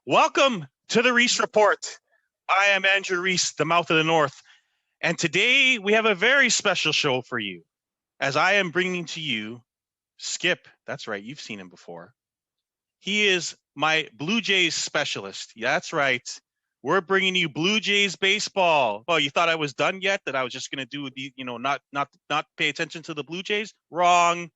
Welcome to the Reece Report. I am Andrew Reece, the mouth of the North, and today we have a very special show for you as I am bringing to you Skip. That's right, you've seen him before. He is my Blue Jays specialist. Yeah, that's right. We're bringing you Blue Jays baseball. Well, you thought I was done yet? That I was just going to do the, not pay attention to the Blue Jays? Wrong,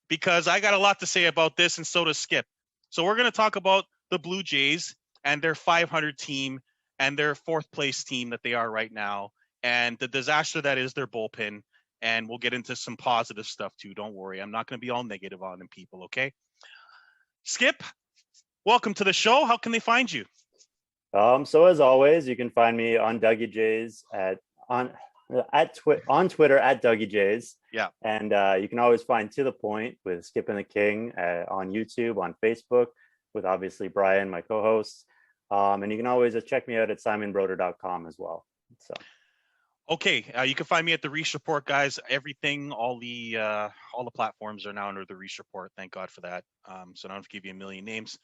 because I got a lot to say about this, and so does Skip. So we're going to talk about the Blue Jays and their 500 team and their fourth place team that they are right now, and the disaster that is their bullpen. And we'll get into some positive stuff too. Don't worry. I'm not going to be all negative on them people. Okay. Skip, welcome to the show. How can they find you? So as always, you can find me on Dougie Jays on Twitter at Dougie Jays. Yeah. And you can always find To The Point with Skip and the King on YouTube, on Facebook, with obviously Brian, my co-host. And you can always check me out at simonbroder.com as well. So. Okay, you can find me at the Reece Report, guys. Everything, all the platforms are now under the Reece Report. Thank God for that. So I don't have to give you a million names.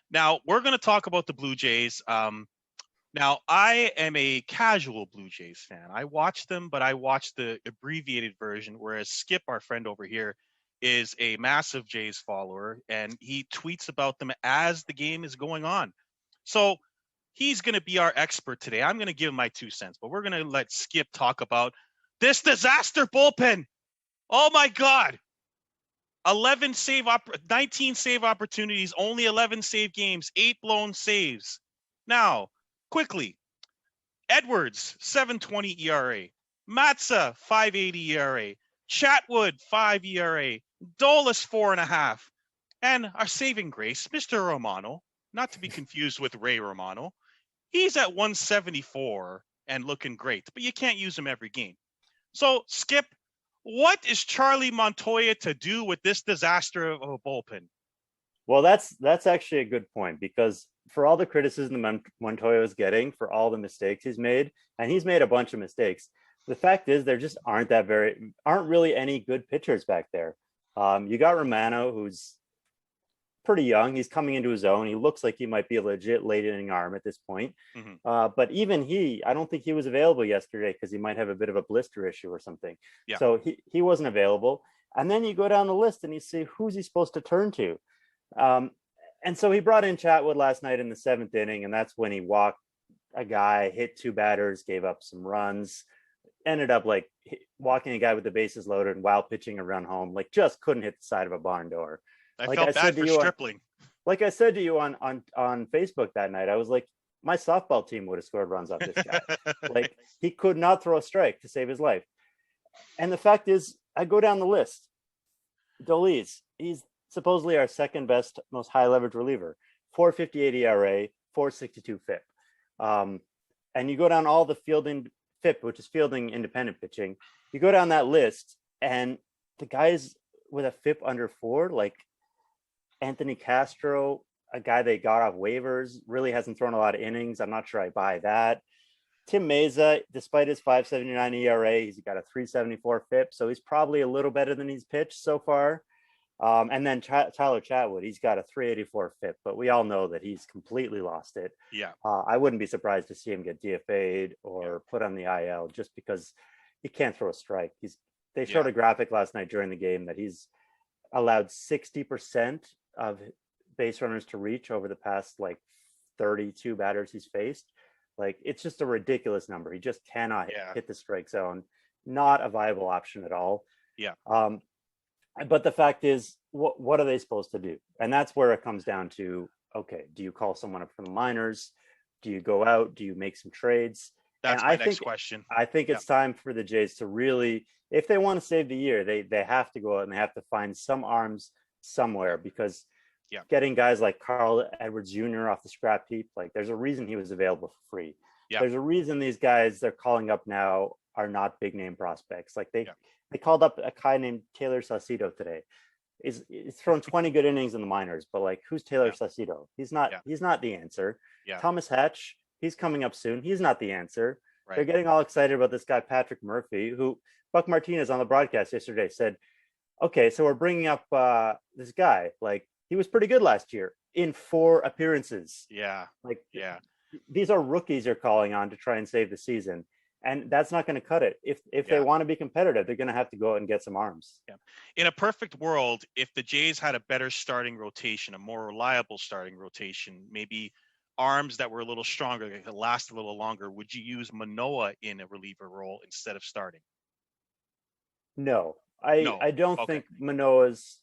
Now we're going to talk about the Blue Jays. Now I am a casual Blue Jays fan. I watch them, but I watch the abbreviated version. Whereas Skip, our friend over here, is a massive Jays follower, and he tweets about them as the game is going on. So he's going to be our expert today. I'm going to give him my 2 cents, but we're going to let Skip talk about this disaster bullpen. Oh my God. 19 save opportunities, only 11 save games, 8 blown saves. Now, quickly, Edwards, 7.20 ERA. Matza, 5.80 ERA. Chatwood, 5 ERA. Dolis, 4.5. And our saving grace, Mr. Romano, not to be confused with Ray Romano. He's at 174 and looking great, but you can't use him every game. So, Skip, what is Charlie Montoya to do with this disaster of a bullpen? Well, that's actually a good point, because for all the criticism Montoya is getting for all the mistakes he's made, and he's made a bunch of mistakes, the fact is there just aren't really any good pitchers back there. You got Romano, who's pretty young. He's coming into his own. He looks like he might be a legit late inning arm at this point. Mm-hmm. But even I don't think he was available yesterday because he might have a bit of a blister issue or something. Yeah. So he wasn't available. And then you go down the list and you see who's he supposed to turn to. And so he brought in Chatwood last night in the 7th inning, and that's when he walked a guy, hit 2 batters, gave up some runs, ended up like walking a guy with the bases loaded while pitching a run home, like just couldn't hit the side of a barn door. I felt bad for Stripling. Like I said to you on Facebook that night, I was like, my softball team would have scored runs off this guy. Like, he could not throw a strike to save his life. And the fact is, I go down the list. Dolis, he's supposedly our second best, most high leverage reliever. 4.58 ERA, 4.62 FIP. And you go down all the fielding FIP, which is fielding independent pitching. You go down that list, and the guys with a FIP under 4, like Anthony Castro, a guy they got off waivers, really hasn't thrown a lot of innings. I'm not sure I buy that. Tim Meza, despite his 5.79 ERA, he's got a 3.74 FIP, so he's probably a little better than he's pitched so far. And then Tyler Chatwood, he's got a 3.84 FIP, but we all know that he's completely lost it. Yeah. I wouldn't be surprised to see him get DFA'd or put on the IL just because he can't throw a strike. They showed a graphic last night during the game that he's allowed 60% of base runners to reach over the past like 32 batters he's faced. Like, it's just a ridiculous number. He just cannot hit the strike zone. Not a viable option at all. Yeah. But the fact is, what are they supposed to do? And that's where it comes down to, okay, do you call someone up from the minors? Do you go out? Do you make some trades? That's my next question. I think it's time for the Jays to really, if they want to save the year, they have to go out and they have to find some arms somewhere, because getting guys like Carl Edwards Jr. off the scrap heap, like, there's a reason he was available for free. Yeah. There's a reason these guys they're calling up now are not big name prospects. Like they called up a guy named Taylor Saucedo today. He's thrown 20 good innings in the minors, but like, who's Taylor Saucedo? He's not the answer. Yeah. Thomas Hatch, he's coming up soon. He's not the answer. Right. They're getting all excited about this guy, Patrick Murphy, who Buck Martinez on the broadcast yesterday said, okay, so we're bringing up this guy. Like, he was pretty good last year. in 4 appearances. Yeah. Like Yeah. these are rookies you're calling on to try and save the season, and that's not going to cut it. If they Yeah. want to be competitive, they're going to have to go out and get some arms. Yeah. In a perfect world, if the Jays had a better starting rotation, a more reliable starting rotation, maybe arms that were a little stronger, that could last a little longer, would you use Manoah in a reliever role instead of starting? No, I No. don't Okay. think Manoah's.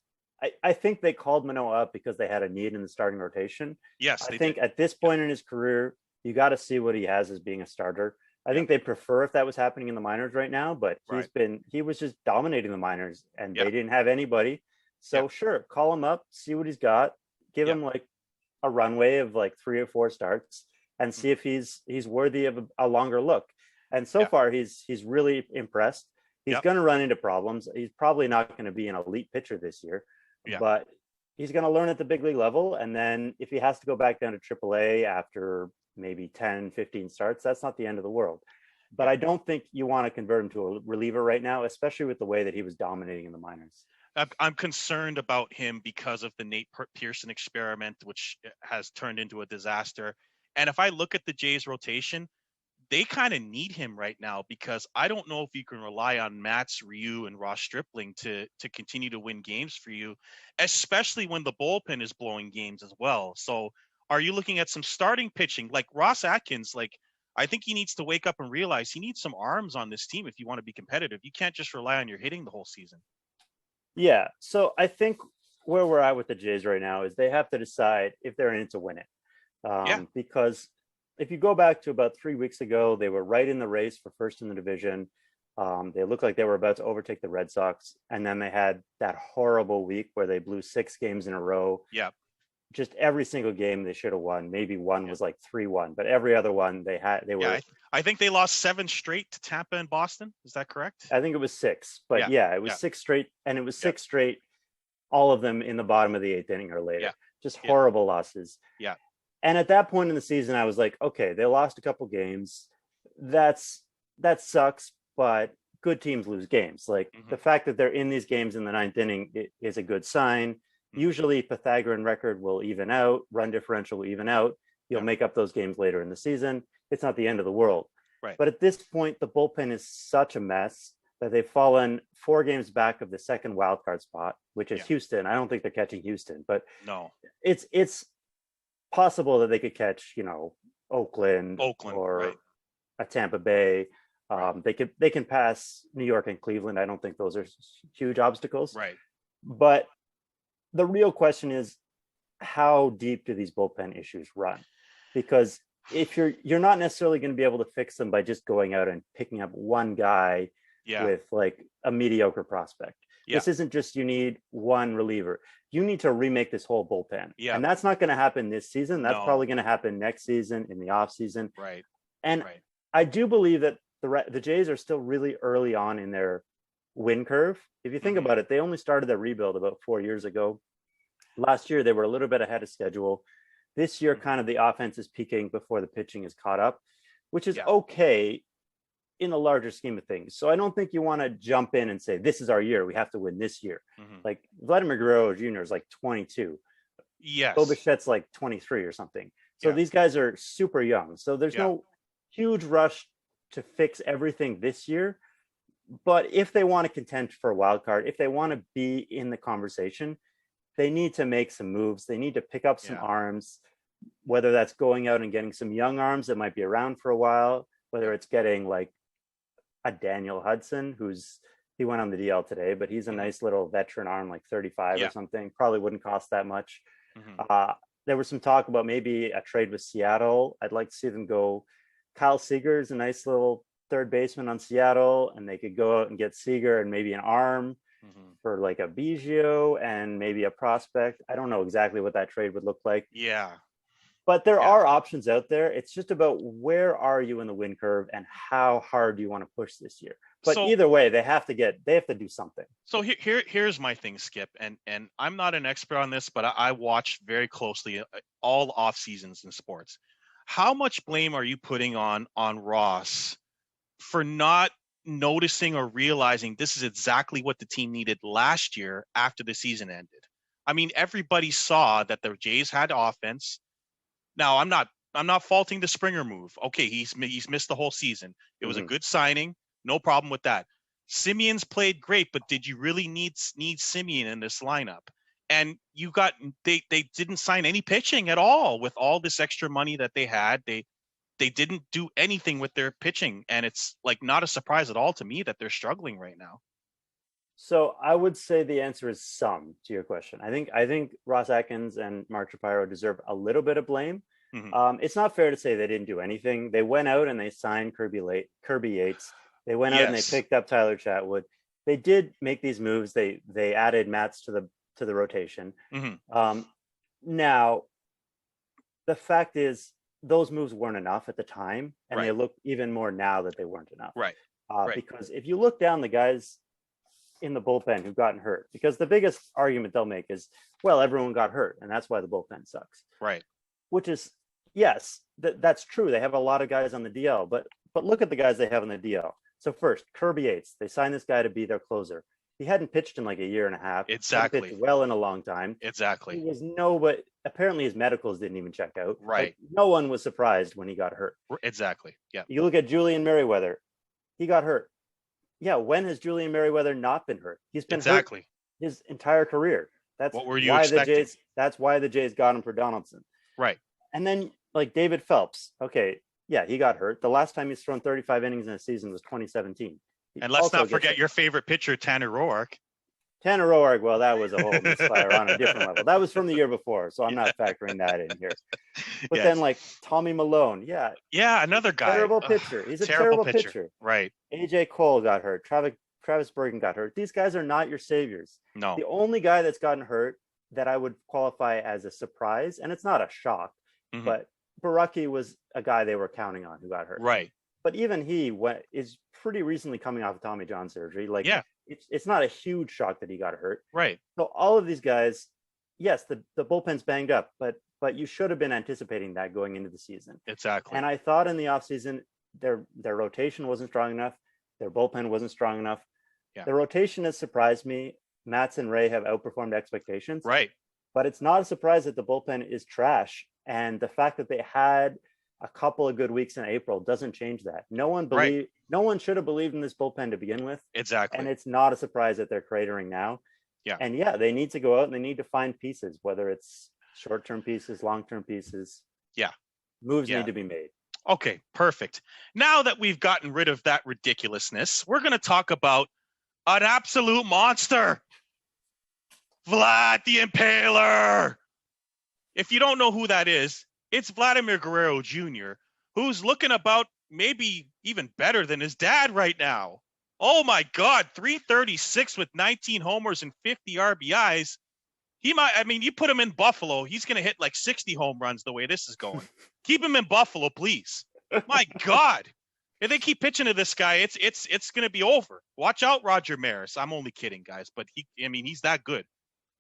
I think they called Manoah up because they had a need in the starting rotation. Yes, I they did. think at this Yep. point in his career, you got to see what he has as being a starter. I Yep. think they prefer if that was happening in the minors right now, but Right. he was just dominating the minors and Yep. they didn't have anybody. Yep. So sure, call him up, see what he's got, give Yep. him like a runway of like 3 or 4 starts and Mhm. see if he's worthy of a longer look. And so Yep. far he's really impressed. He's Yep. going to run into problems. He's probably not going to be an elite pitcher this year, Yeah. but he's going to learn at the big league level. And then if he has to go back down to AAA after maybe 10, 15 starts, that's not the end of the world. But Yeah. I don't think you want to convert him to a reliever right now, especially with the way that he was dominating in the minors. I'm concerned about him because of the Nate Pearson experiment, which has turned into a disaster. And if I look at the Jays rotation, they kind of need him right now because I don't know if you can rely on Matz, Ryu, and Ross Stripling to continue to win games for you, especially when the bullpen is blowing games as well. So are you looking at some starting pitching like Ross Atkins? Like, I think he needs to wake up and realize he needs some arms on this team if you want to be competitive. You can't just rely on your hitting the whole season. Yeah. So I think where we're at with the Jays right now is they have to decide if they're in it to win it. Yeah. Because if you go back to about 3 weeks ago, they were right in the race for first in the division. They looked like they were about to overtake the Red Sox. And then they had that horrible week where they blew 6 games in a row. Yeah. Just every single game they should have won. Maybe one Yeah. was like 3-1, but every other one they were. Yeah, I think they lost 7 straight to Tampa and Boston. Is that correct? I think it was 6, but yeah, it was Yeah. 6 straight, and it was Yeah. 6 straight, all of them in the bottom of the 8th inning or later. Yeah. Just Yeah. horrible losses. Yeah. And at that point in the season, I was like, okay, they lost a couple games. That sucks, but good teams lose games. Like the fact that they're in these games in the 9th inning is a good sign. Usually Pythagorean record will even out, run differential will even out. You'll make up those games later in the season. It's not the end of the world. Right. But at this point, the bullpen is such a mess that they've fallen 4 games back of the second wild card spot, which is Houston. I don't think they're catching Houston, but no, it's possible that they could catch, Oakland or right. a Tampa Bay. They can pass New York and Cleveland. I don't think those are huge obstacles. Right. But the real question is, how deep do these bullpen issues run? Because if you're not necessarily going to be able to fix them by just going out and picking up one guy with like a mediocre prospect. This isn't just you need one reliever. You need to remake this whole bullpen. And that's not going to happen this season. That's probably going to happen next season in the off season. Right. And I do believe that the Jays are still really early on in their win curve. If you think about it, they only started their rebuild about 4 years ago. Last year, they were a little bit ahead of schedule. This year, kind of the offense is peaking before the pitching is caught up, which is okay in the larger scheme of things. So I don't think you want to jump in and say, this is our year. We have to win this year. Like Vladimir Guerrero Jr. is like 22. Yes. Bo Bichette's like 23 or something. So these guys are super young. So there's no huge rush to fix everything this year. But if they want to contend for a wild card, if they want to be in the conversation, they need to make some moves. They need to pick up some arms, whether that's going out and getting some young arms that might be around for a while, whether it's getting like a Daniel Hudson, he went on the DL today, but he's a nice little veteran arm, like 35 or something. Probably wouldn't cost that much. There was some talk about maybe a trade with Seattle. I'd like to see them go. Kyle Seager's a nice little third baseman on Seattle, and they could go out and get Seager and maybe an arm for like a Biggio and maybe a prospect. I don't know exactly what that trade would look like. But there are options out there. It's just about where are you in the win curve and how hard do you want to push this year. But either way, they have to do something. So here's my thing, Skip, and I'm not an expert on this, but I watch very closely all off seasons in sports. How much blame are you putting on Ross for not noticing or realizing this is exactly what the team needed last year after the season ended? I mean, everybody saw that the Jays had offense. Now, I'm not faulting the Springer move. Okay, he's missed the whole season. It was a Mhm. good signing. No problem with that. Simeon's played great, but did you really need Simeon in this lineup? And they didn't sign any pitching at all with all this extra money that they had. They didn't do anything with their pitching, and it's like not a surprise at all to me that they're struggling right now. So I would say the answer is some to your question. I think Ross Atkins and Mark Shapiro deserve a little bit of blame. Mm-hmm. It's not fair to say they didn't do anything. They went out and they signed Kirby Yates. They went out and they Yes. picked up Tyler Chatwood. They did make these moves. They added Mats to the rotation. Mm-hmm. Now the fact is those moves weren't enough at the time, and they Right. look even more now that they weren't enough. Right. Right. Because if you look down the guys in the bullpen who've gotten hurt, because the biggest argument they'll make is, well, everyone got hurt, and that's why the bullpen sucks. Right. Which is, yes, that's true. They have a lot of guys on the DL, but look at the guys they have on the DL. So first, Kirby Yates, they signed this guy to be their closer. He hadn't pitched in like a year and a half. Exactly. He pitched well in a long time. Exactly. He was but apparently his medicals didn't even check out. Right. Like, no one was surprised when he got hurt. Exactly. Yeah. You look at Julian Merriweather, he got hurt. Yeah, when has Julian Merriweather not been hurt? He's been hurt his entire career. That's what were you why expecting? That's why the Jays got him for Donaldson. Right. And then like David Phelps, okay, yeah, he got hurt. The last time he's thrown 35 innings in a season was 2017. And let's not forget your favorite pitcher, Tanner Roark. Tanner Roark, well, that was a whole misfire on a different level. That was from the year before, so I'm not factoring that in here. But then like Tommy Malone, yeah, another guy, terrible pitcher. He's a terrible pitcher. Right. AJ Cole got hurt. Travis Bergen got hurt. These guys are not your saviors. No. The only guy that's gotten hurt that I would qualify as a surprise, and it's not a shock, but Baraki was a guy they were counting on who got hurt. Right. But even he is pretty recently coming off of Tommy John surgery. Like, it's not a huge shock that he got hurt. Right. So all of these guys, yes, the bullpen's banged up, but you should have been anticipating that going into the season. Exactly. And I thought in the offseason, their rotation wasn't strong enough. Their bullpen wasn't strong enough. Yeah. The rotation has surprised me. Mats and Ray have outperformed expectations. Right. But it's not a surprise that the bullpen is trash. And the fact that they had a couple of good weeks in April doesn't change that. No one should have believed in this bullpen to begin with. Exactly. And it's not a surprise that they're cratering now. Yeah. And yeah, they need to go out and they need to find pieces, whether it's short-term pieces, long-term pieces. Yeah. Moves need to be made. Okay, perfect. Now that we've gotten rid of that ridiculousness, we're going to talk about an absolute monster. Vlad the Impaler. If you don't know who that is, it's Vladimir Guerrero Jr., who's looking about maybe even better than his dad right now. Oh my God, 336 with 19 homers and 50 RBIs. You put him in Buffalo, he's going to hit like 60 home runs the way this is going. Keep him in Buffalo, please. My God. If they keep pitching to this guy, it's going to be over. Watch out, Roger Maris. I'm only kidding, guys, but he's that good.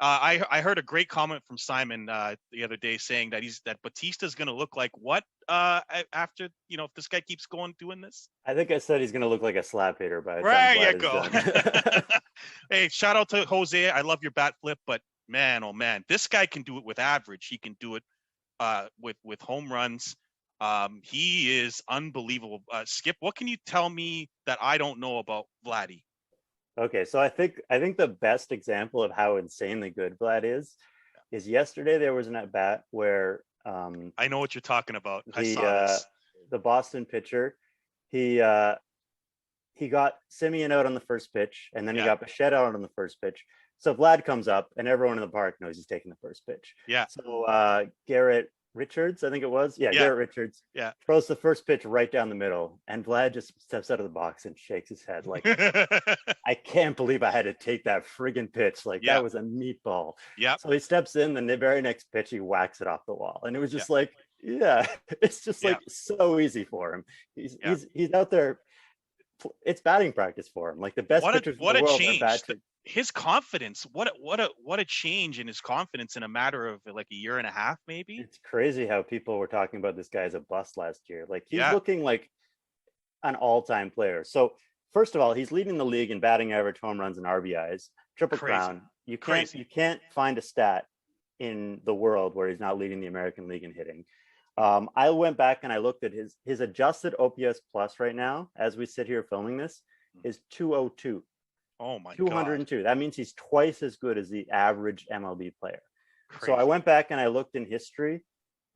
I heard a great comment from Simon the other day saying that Batista's going to look like what after, if this guy keeps doing this. I think I said he's going to look like a slap hitter by the time Vlad you go. Hey, shout out to Jose. I love your bat flip, but man, oh man, this guy can do it with average. He can do it with home runs. He is unbelievable. Skip, what can you tell me that I don't know about Vladdy? Okay, so I think the best example of how insanely good Vlad is yesterday there was an at bat where I know what you're talking about. I saw this. The Boston pitcher, he got Simeon out on the first pitch, and then he got Bichette out on the first pitch. So Vlad comes up, and everyone in the park knows he's taking the first pitch. Yeah. So Garrett Richards, I think it was. Yeah, Garrett Richards. Yeah. Throws the first pitch right down the middle, and Vlad just steps out of the box and shakes his head like, I can't believe I had to take that friggin' pitch. Like that was a meatball. Yeah. So he steps in, and the very next pitch he whacks it off the wall, and it was just like, it's just like so easy for him. He's out there. It's batting practice for him. Like the best pitchers in the world are batting. His confidence, what a change in his confidence in a matter of like a year and a half, maybe. It's crazy how people were talking about this guy as a bust last year. Like he's looking like an all-time player. So first of all, he's leading the league in batting average, home runs, and RBIs, triple crown. You Crazy. can't find a stat in the world where he's not leading the American League in hitting. I went back and I looked at his adjusted OPS plus right now, as we sit here filming this, is 202. Oh my God. 202. That means he's twice as good as the average MLB player. So I Crazy. went back and I looked in history.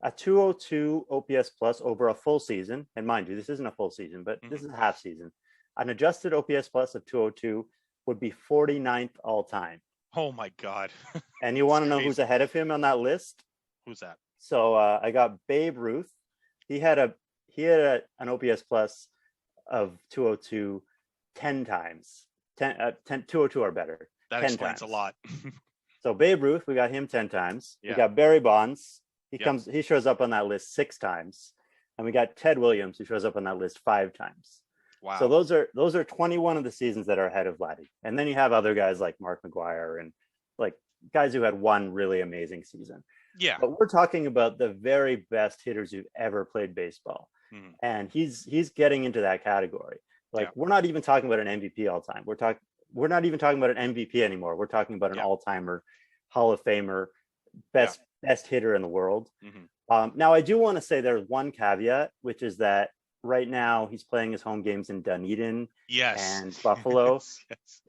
A 202 OPS plus over a full season, and mind you, this isn't a full season, but this is a half season. An adjusted OPS plus of 202 would be 49th all time. Oh my God. And you want to know who's ahead of him on that list? Who's that? So I got Babe Ruth. He had an OPS plus of 202 10 times. 202 or better. That 10 explains times. a lot. So Babe Ruth, we got him 10 times. Yeah. We got Barry Bonds. Yep. He shows up on that list 6 times. And we got Ted Williams, who shows up on that list 5 times. Wow. So those are 21 of the seasons that are ahead of Vladdy. And then you have other guys like Mark McGuire and like guys who had one really amazing season. Yeah. But we're talking about the very best hitters who've ever played baseball. Mhm. And he's getting into that category. Like, we're not even talking about an MVP all time. We're not even talking about an MVP anymore. We're talking about an all-timer, Hall of Famer, best hitter in the world. Mhm. Now, I do want to say there's one caveat, which is that right now he's playing his home games in Dunedin and Buffalo,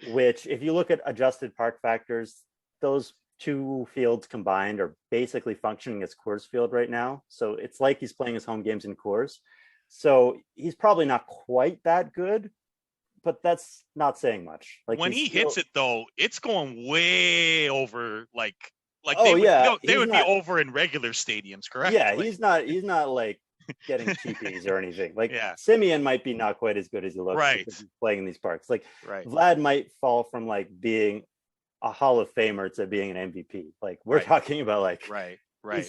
which, if you look at adjusted park factors, those two fields combined are basically functioning as Coors Field right now. So it's like he's playing his home games in Coors. So he's probably not quite that good, but that's not saying much. Like, when he hits it though, it's going way over like they would be over in regular stadiums, correct? Yeah, he's not like getting cheapies or anything. Like, Simeon might be not quite as good as he looks because he's playing in these parks. Like, Vlad might fall from like being a Hall of Famer to being an MVP. Like, we're talking about like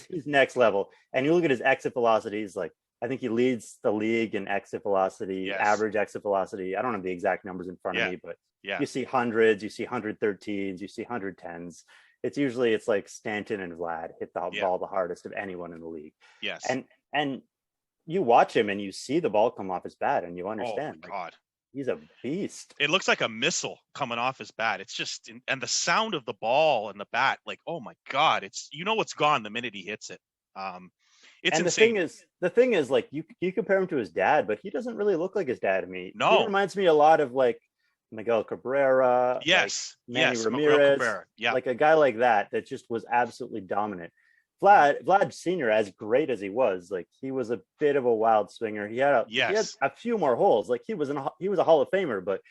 he's next level. And you look at his exit velocities, like I think he leads the league in exit velocity, average exit velocity. I don't have the exact numbers in front of me, but you see hundreds, you see 113s, you see 110s. It's like Stanton and Vlad hit the ball the hardest of anyone in the league. Yes. And you watch him and you see the ball come off his bat and you understand. Oh my God. He's a beast. It looks like a missile coming off his bat. It's just, and the sound of the ball and the bat, like, oh my God, it's, what's gone the minute he hits it. It's and insane. The thing is, like, you compare him to his dad, but he doesn't really look like his dad to me. No. He reminds me a lot of like Miguel Cabrera. Yes. Like Manny yes. Ramirez. Cabrera. Yeah. Like a guy like that just was absolutely dominant. Vlad Sr., as great as he was, like, he was a bit of a wild swinger. He had a few more holes. Like, he was a Hall of Famer, but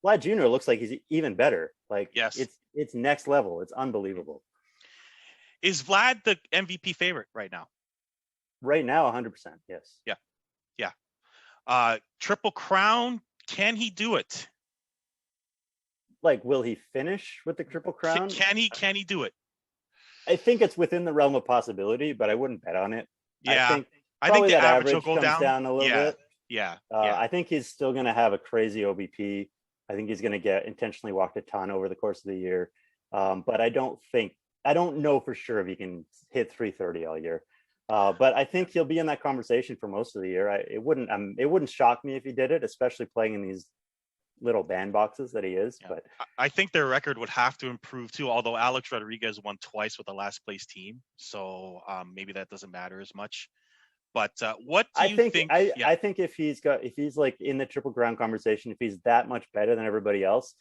Vlad Jr. looks like he's even better. Like, it's next level. It's unbelievable. Is Vlad the MVP favorite right now? Right now, 100%. Yes. Yeah. Triple Crown. Can he do it? Like, will he finish with the Triple Crown? Can he do it? I think it's within the realm of possibility, but I wouldn't bet on it. Yeah. I think the average will go down a little bit. Yeah. I think he's still going to have a crazy OBP. I think he's going to get intentionally walked a ton over the course of the year. But I don't know for sure if he can hit 330 all year. But I think he'll be in that conversation for most of the year. It wouldn't shock me if he did it, especially playing in these little bandboxes that he is. But I think their record would have to improve too, although Alex Rodriguez won twice with the last place team, so maybe that doesn't matter as much. But what do you think? I think if he's like in the Triple Crown conversation, if he's that much better than everybody else,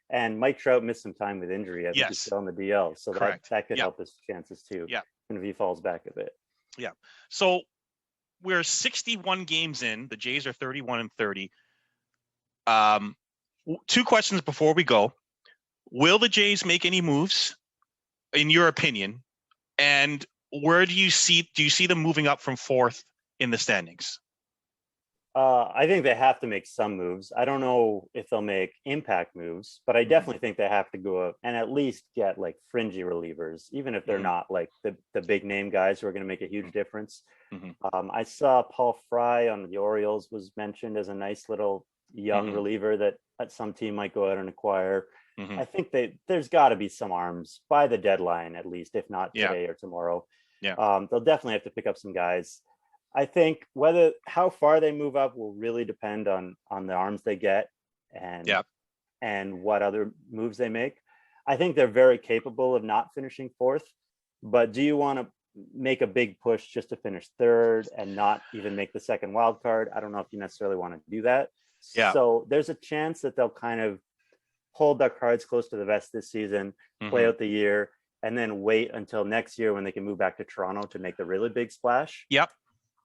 and Mike Trout missed some time with injury, I think he's still on the DL, so that could help his chances too. Yeah, and if he falls back a bit. Yeah. So we're 61 games in. The Jays are 31-30. 2 questions before we go. Will the Jays make any moves, in your opinion? And where do you see them moving up from 4th in the standings? I think they have to make some moves. I don't know if they'll make impact moves, but I definitely think they have to go up and at least get like fringy relievers, even if they're not like the big name guys who are going to make a huge difference. I saw Paul Fry on the Orioles was mentioned as a nice little young reliever that some team might go out and acquire. I think there's got to be some arms by the deadline, at least, if not today or tomorrow. They'll definitely have to pick up some guys. I think how far they move up will really depend on the arms they get and what other moves they make. I think they're very capable of not finishing fourth. But do you want to make a big push just to finish third and not even make the second wild card? I don't know if you necessarily want to do that. Yeah. So there's a chance that they'll kind of hold their cards close to the vest this season, play out the year, and then wait until next year when they can move back to Toronto to make the really big splash. Yep.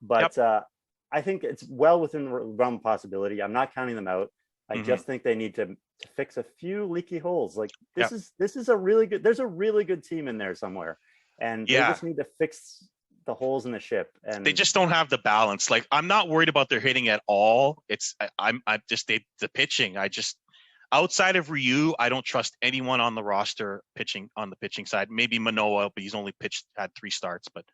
But I think it's well within the realm of possibility. I'm not counting them out. I just think they need to fix a few leaky holes. Like this is a really good. There's a really good team in there somewhere, and they just need to fix the holes in the ship. And they just don't have the balance. Like I'm not worried about their hitting at all. It's I'm just the pitching. I just outside of Ryu, I don't trust anyone on the roster pitching on the pitching side. Maybe Manoah, but he's only had 3 starts, but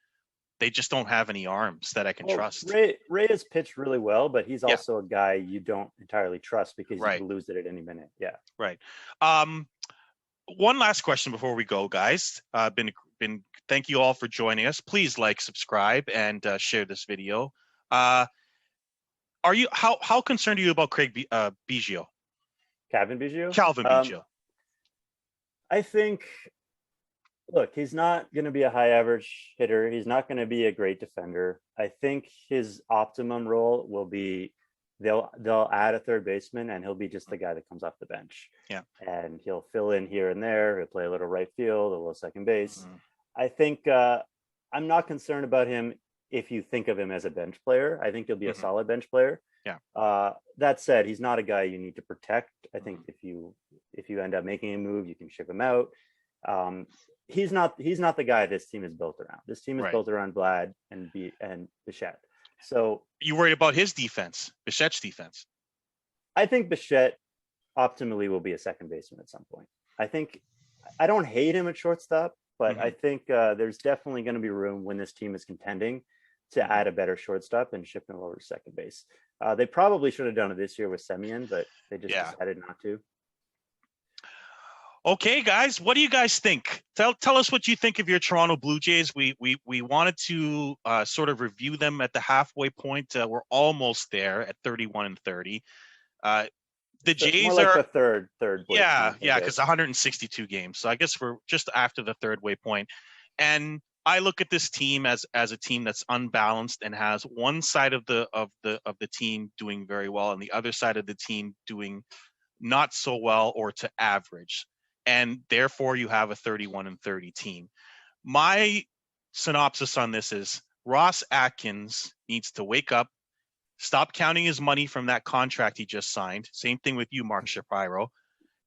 they just don't have any arms that I can trust. Ray has pitched really well, but he's also a guy you don't entirely trust because you can lose it at any minute. Yeah. Right. One last question before we go, guys. Thank you all for joining us. Please like, subscribe, and share this video. How concerned are you about Craig Biggio? Calvin Biggio? Calvin Biggio. I think, look, he's not going to be a high average hitter. He's not going to be a great defender. I think his optimum role will be they'll add a third baseman and he'll be just the guy that comes off the bench. Yeah. And he'll fill in here and there. He'll play a little right field, a little second base. I think I'm not concerned about him if you think of him as a bench player. I think he'll be a solid bench player. Yeah. That said, he's not a guy you need to protect. I think if you end up making a move, you can ship him out. He's not the guy this team is built around. This team is built around Vlad and Bichette. So you worried about his defense, Bichette's defense? I think Bichette optimally will be a second baseman at some point. I don't hate him at shortstop, but I think there's definitely going to be room when this team is contending to add a better shortstop and ship him over to second base. They probably should have done it this year with Semien, but they just decided not to. Okay, guys, what do you guys think? Tell us what you think of your Toronto Blue Jays. We wanted to sort of review them at the halfway point. We're almost there at 31-30. The Jays more like are the third. Yeah, because 162 games. So I guess we're just after the third way point. And I look at this team as a team that's unbalanced and has one side of the team doing very well and the other side of the team doing not so well or to average. And therefore you have a 31-30 team. My synopsis on this is Ross Atkins needs to wake up, stop counting his money from that contract he just signed. Same thing with you, Mark Shapiro,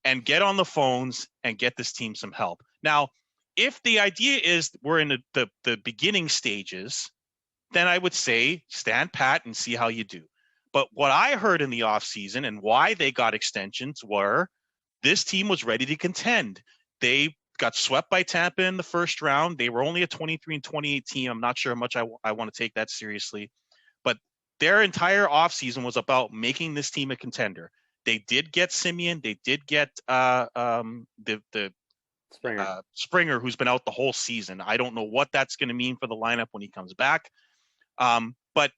and get on the phones and get this team some help. Now, if the idea is we're in the beginning stages, then I would say stand pat and see how you do. But what I heard in the offseason and why they got extensions were this team was ready to contend. They got swept by Tampa in the first round. They were only a 23-28 team. I'm not sure how much I want to take that seriously. But their entire offseason was about making this team a contender. They did get Semien. They did get the Springer, who's been out the whole season. I don't know what that's going to mean for the lineup when he comes back. But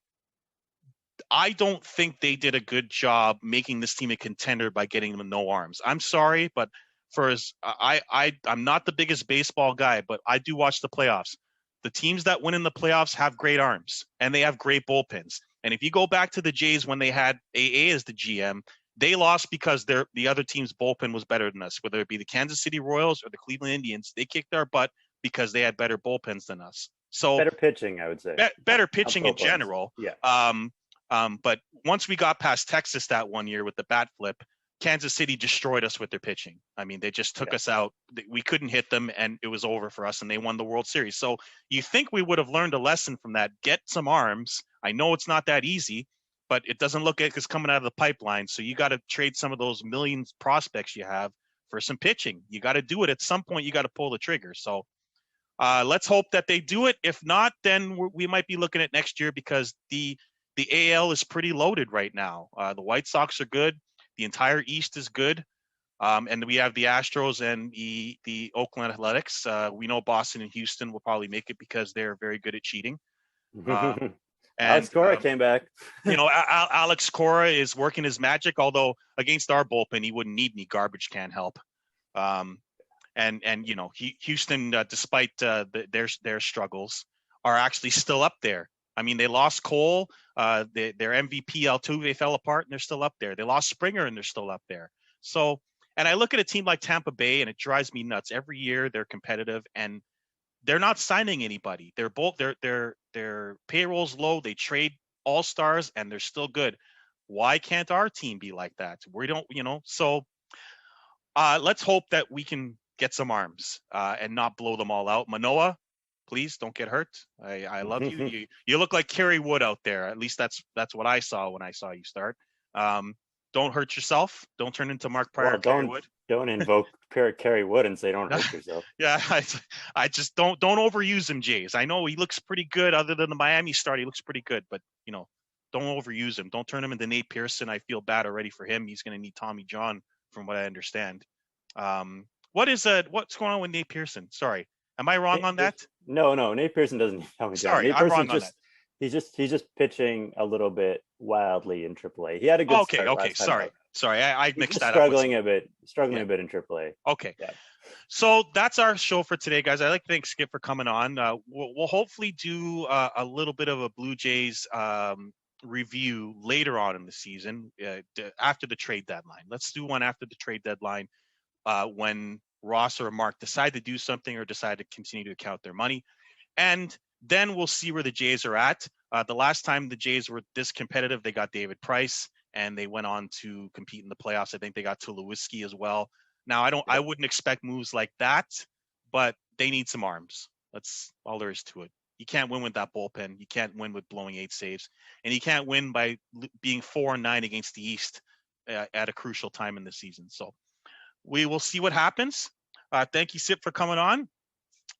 I don't think they did a good job making this team a contender by getting them no arms. I'm sorry, but I'm not the biggest baseball guy, but I do watch the playoffs. The teams that win in the playoffs have great arms and they have great bullpens. And if you go back to the Jays when they had AA as the GM, they lost because the other team's bullpen was better than us, whether it be the Kansas City Royals or the Cleveland Indians. They kicked our butt because they had better bullpens than us. So better pitching, I would say. Better pitching in general. Yeah. But once we got past Texas that one year with the bat flip, Kansas City destroyed us with their pitching. I mean, they just took us out. We couldn't hit them, and it was over for us, and they won the World Series. So you think we would have learned a lesson from that. Get some arms. I know it's not that easy, but it doesn't look like it's coming out of the pipeline. So you got to trade some of those millions prospects you have for some pitching. You got to do it. At some point, you got to pull the trigger. So let's hope that they do it. If not, then we might be looking at next year because the AL is pretty loaded right now. The White Sox are good. The entire East is good. And we have the Astros and the Oakland Athletics. We know Boston and Houston will probably make it because they're very good at cheating. Alex Cora came back. Alex Cora is working his magic, although against our bullpen, he wouldn't need any garbage can help. and you know, Houston, despite their struggles, are actually still up there. I mean, they lost Cole, their MVP Altuve fell apart, and they're still up there. They lost Springer, and they're still up there. So, and I look at a team like Tampa Bay, and it drives me nuts. Every year they're competitive, and they're not signing anybody. They're both their payroll's low. They trade all stars, and they're still good. Why can't our team be like that? We don't, you know. So let's hope that we can get some arms and not blow them all out. Manoah, please don't get hurt. I love you. You look like Kerry Wood out there. At least that's what I saw when I saw you start. Don't hurt yourself. Don't turn into Mark Pryor. Well, Kerry Wood. don't invoke Kerry Wood and say don't hurt yourself. Yeah, I just don't overuse him, Jays. I know he looks pretty good. Other than the Miami start, he looks pretty good. But you know, don't overuse him. Don't turn him into Nate Pearson. I feel bad already for him. He's going to need Tommy John, from what I understand. What's going on with Nate Pearson? Sorry, am I wrong on that? No, Nate Pearson doesn't need Tommy John. Sorry, Nate I'm Pearson wrong on that. He's just pitching a little bit wildly in AAA. He had a good start last time. Sorry, I mixed that struggling up. Struggling a bit in AAA. Okay. Yeah. So that's our show for today, guys. I'd like to thank Skip for coming on. We'll hopefully do a little bit of a Blue Jays review later on in the season, after the trade deadline. Let's do one after the trade deadline, when Ross or Mark decide to do something or decide to continue to account their money. And then we'll see where the Jays are at. The last time the Jays were this competitive, they got David Price, and they went on to compete in the playoffs. I think they got Tulowitzki as well. Now, I wouldn't expect moves like that, but they need some arms. That's all there is to it. You can't win with that bullpen. You can't win with blowing 8 saves, and you can't win by being 4-9 against the East at a crucial time in the season. So we will see what happens. Thank you, Sip, for coming on.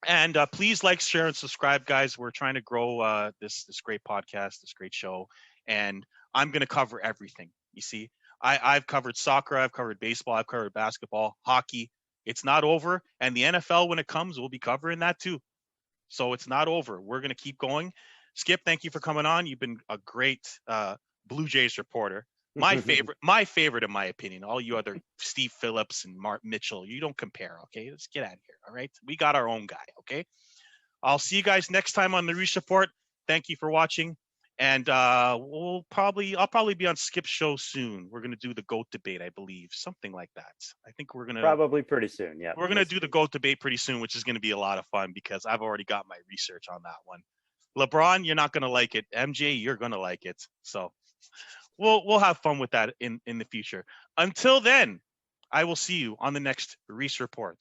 And please like, share, and subscribe, guys. We're trying to grow this great podcast, this great show. And I'm going to cover everything. You see, I've covered soccer. I've covered baseball. I've covered basketball, hockey. It's not over. And the NFL, when it comes, we'll be covering that too. So it's not over. We're going to keep going. Skip, thank you for coming on. You've been a great Blue Jays reporter. My favorite, in my opinion. All you other Steve Phillips and Mark Mitchell, you don't compare, okay? Let's get out of here, all right? We got our own guy, okay? I'll see you guys next time on the Reece Report. Thank you for watching, and I'll probably be on Skip's show soon. We're gonna do the GOAT debate, I believe, something like that. I think we're gonna probably pretty soon. Yeah, we're gonna do the GOAT debate pretty soon, which is gonna be a lot of fun because I've already got my research on that one. LeBron, you're not gonna like it. MJ, you're gonna like it. So we'll have fun with that in the future. Until then, I will see you on the next Reece Report.